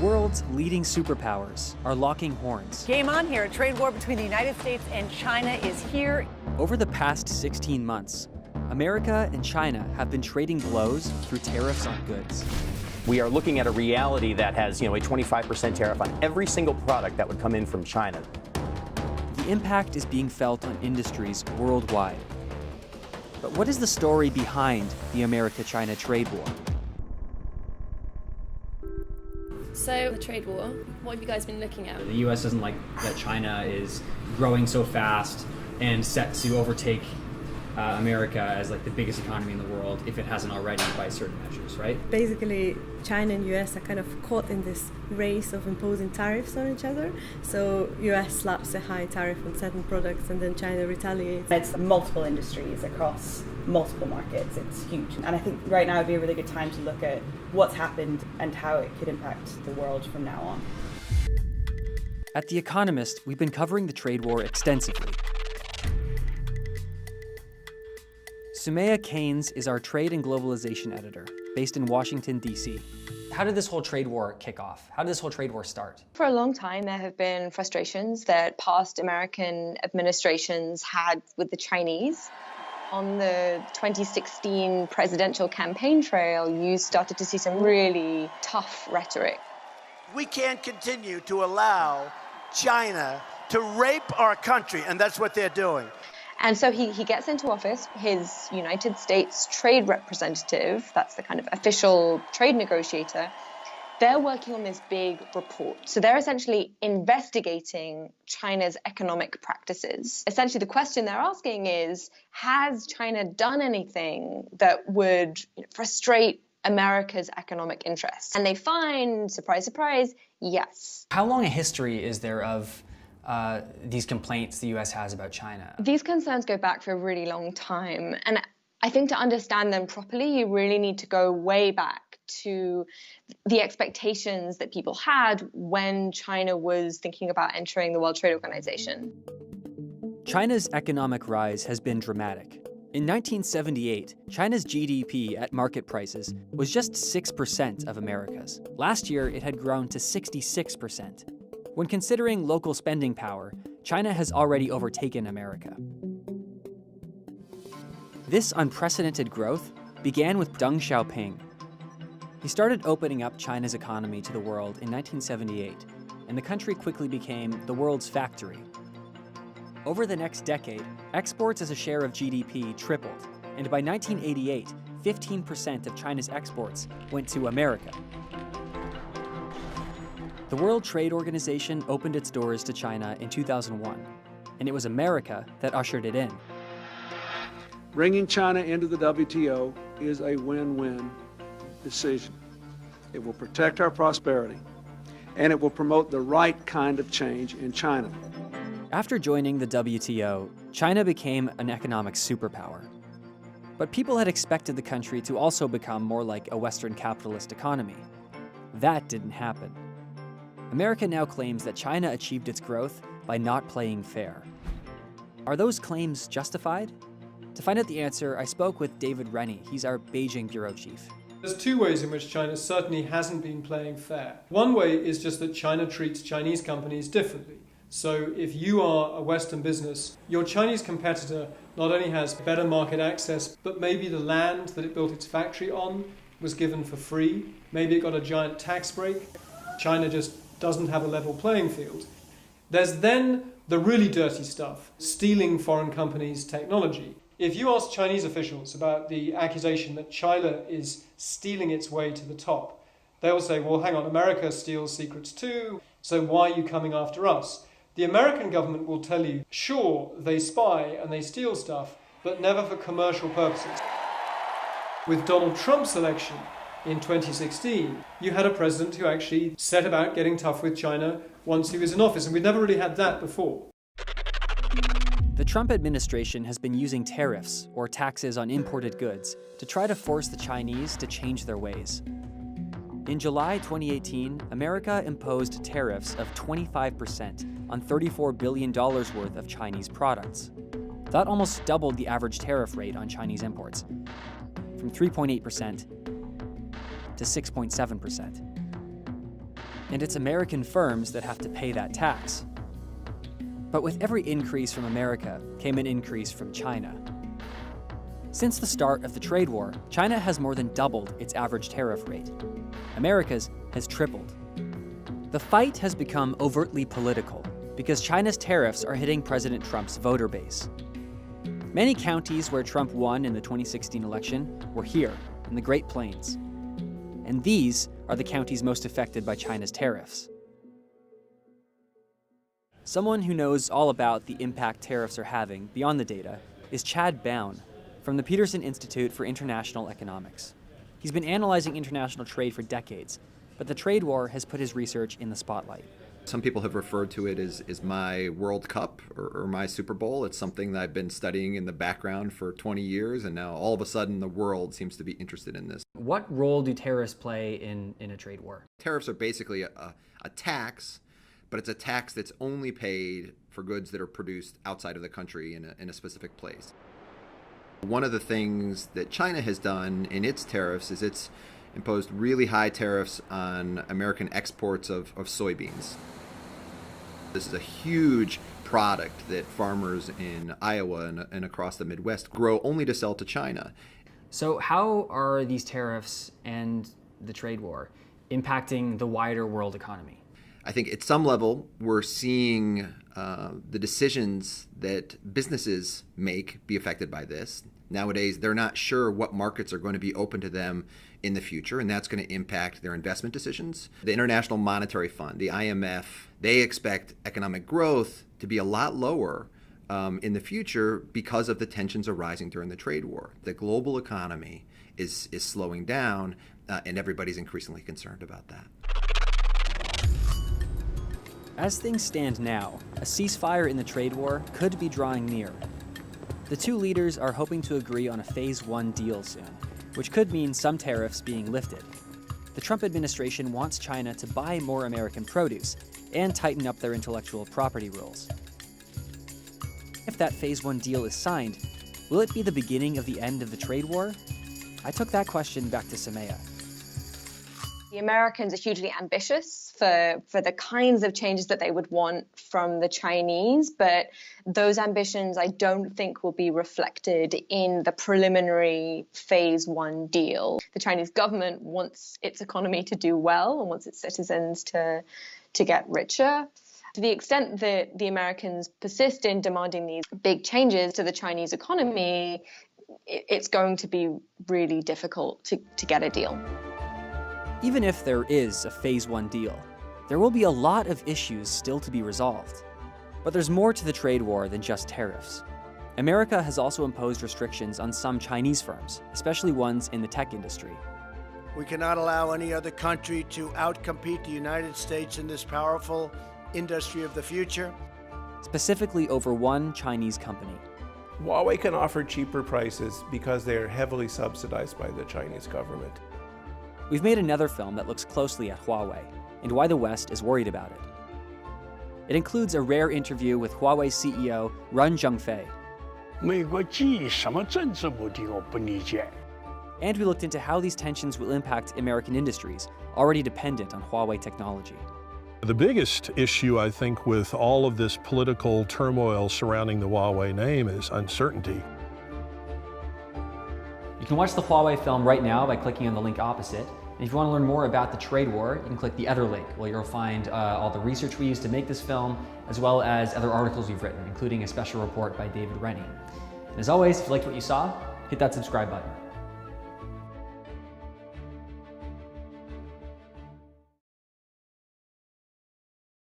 world's leading superpowers are locking horns. Game on here. A trade war between the United States and China is here. Over the past 16 months, America and China have been trading blows through tariffs on goods. We are looking at a reality that has, a 25% tariff on every single product that would come in from China. The impact is being felt on industries worldwide. But what is the story behind the America-China trade war? So, the trade war, what have you guys been looking at? The US doesn't like that China is growing so fast and set to overtake America as like the biggest economy in the world if it hasn't already by certain measures, right? Basically, China and US are kind of caught in this race of imposing tariffs on each other. So US slaps a high tariff on certain products and then China retaliates. It's multiple industries across multiple markets. It's huge. And I think right now would be a really good time to look at what's happened and how it could impact the world from now on. At The Economist, we've been covering the trade war extensively. Sumaya Keynes is our trade and globalization editor, based in Washington, D.C. How did this whole trade war kick off? How did this whole trade war start? For a long time, there have been frustrations that past American administrations had with the Chinese. On the 2016 presidential campaign trail, you started to see some really tough rhetoric. We can't continue to allow China to rape our country, and that's what they're doing. And so he gets into office. His United States trade representative, that's the kind of official trade negotiator, they're working on this big report. So they're essentially investigating China's economic practices. Essentially, the question they're asking is, has China done anything that would frustrate America's economic interests? And they find, surprise, surprise, yes. How long a history is there of these complaints the US has about China? These concerns go back for a really long time. And I think to understand them properly, you really need to go way back to the expectations that people had when China was thinking about entering the World Trade Organization. China's economic rise has been dramatic. In 1978, China's GDP at market prices was just 6% of America's. Last year, it had grown to 66%. When considering local spending power, China has already overtaken America. This unprecedented growth began with Deng Xiaoping. He started opening up China's economy to the world in 1978, and the country quickly became the world's factory. Over the next decade, exports as a share of GDP tripled, and by 1988, 15% of China's exports went to America. The World Trade Organization opened its doors to China in 2001, and it was America that ushered it in. Bringing China into the WTO is a win-win decision. It will protect our prosperity, and it will promote the right kind of change in China. After joining the WTO, China became an economic superpower. But people had expected the country to also become more like a Western capitalist economy. That didn't happen. America now claims that China achieved its growth by not playing fair. Are those claims justified? To find out the answer, I spoke with David Rennie. He's our Beijing bureau chief. There's two ways in which China certainly hasn't been playing fair. One way is just that China treats Chinese companies differently. So if you are a Western business, your Chinese competitor not only has better market access, but maybe the land that it built its factory on was given for free. Maybe it got a giant tax break. China just doesn't have a level playing field. There's then the really dirty stuff, stealing foreign companies' technology. If you ask Chinese officials about the accusation that China is stealing its way to the top, they'll say, well, hang on, America steals secrets too, so why are you coming after us? The American government will tell you, sure, they spy and they steal stuff, but never for commercial purposes. With Donald Trump's election, in 2016, you had a president who actually set about getting tough with China once he was in office, and we'd never really had that before. The Trump administration has been using tariffs, or taxes on imported goods, to try to force the Chinese to change their ways. In July 2018, America imposed tariffs of 25% on $34 billion worth of Chinese products. That almost doubled the average tariff rate on Chinese imports, from 3.8% to 6.7%. And it's American firms that have to pay that tax. But with every increase from America came an increase from China. Since the start of the trade war, China has more than doubled its average tariff rate. America's has tripled. The fight has become overtly political because China's tariffs are hitting President Trump's voter base. Many counties where Trump won in the 2016 election were here, in the Great Plains. And these are the counties most affected by China's tariffs. Someone who knows all about the impact tariffs are having beyond the data is Chad Bown from the Peterson Institute for International Economics. He's been analyzing international trade for decades, but the trade war has put his research in the spotlight. Some people have referred to it as my World Cup or my Super Bowl. It's something that I've been studying in the background for 20 years, and now all of a sudden the world seems to be interested in this. What role do tariffs play in a trade war? Tariffs are basically a tax, but it's a tax that's only paid for goods that are produced outside of the country in a specific place. One of the things that China has done in its tariffs is it's imposed really high tariffs on American exports of soybeans. This is a huge product that farmers in Iowa and across the Midwest grow only to sell to China. So how are these tariffs and the trade war impacting the wider world economy? I think at some level we're seeing the decisions that businesses make be affected by this. Nowadays, they're not sure what markets are going to be open to them in the future, and that's going to impact their investment decisions. The International Monetary Fund, the IMF, they expect economic growth to be a lot lower in the future because of the tensions arising during the trade war. The global economy is slowing down, and everybody's increasingly concerned about that. As things stand now, a ceasefire in the trade war could be drawing near. The two leaders are hoping to agree on a Phase 1 deal soon, which could mean some tariffs being lifted. The Trump administration wants China to buy more American produce and tighten up their intellectual property rules. If that Phase 1 deal is signed, will it be the beginning of the end of the trade war? I took that question back to Samaya. The Americans are hugely ambitious for the kinds of changes that they would want from the Chinese, but those ambitions I don't think will be reflected in the preliminary Phase 1 deal. The Chinese government wants its economy to do well and wants its citizens to get richer. To the extent that the Americans persist in demanding these big changes to the Chinese economy, it's going to be really difficult to get a deal. Even if there is a Phase 1 deal, there will be a lot of issues still to be resolved. But there's more to the trade war than just tariffs. America has also imposed restrictions on some Chinese firms, especially ones in the tech industry. We cannot allow any other country to outcompete the United States in this powerful industry of the future. Specifically over one Chinese company. Huawei can offer cheaper prices because they are heavily subsidized by the Chinese government. We've made another film that looks closely at Huawei and why the West is worried about it. It includes a rare interview with Huawei CEO Run Zhengfei. And we looked into how these tensions will impact American industries already dependent on Huawei technology. The biggest issue, I think, with all of this political turmoil surrounding the Huawei name is uncertainty. You can watch the Huawei film right now by clicking on the link opposite. And if you want to learn more about the trade war, you can click the other link, where you'll find all the research we used to make this film, as well as other articles we've written, including a special report by David Rennie. And as always, if you liked what you saw, hit that subscribe button.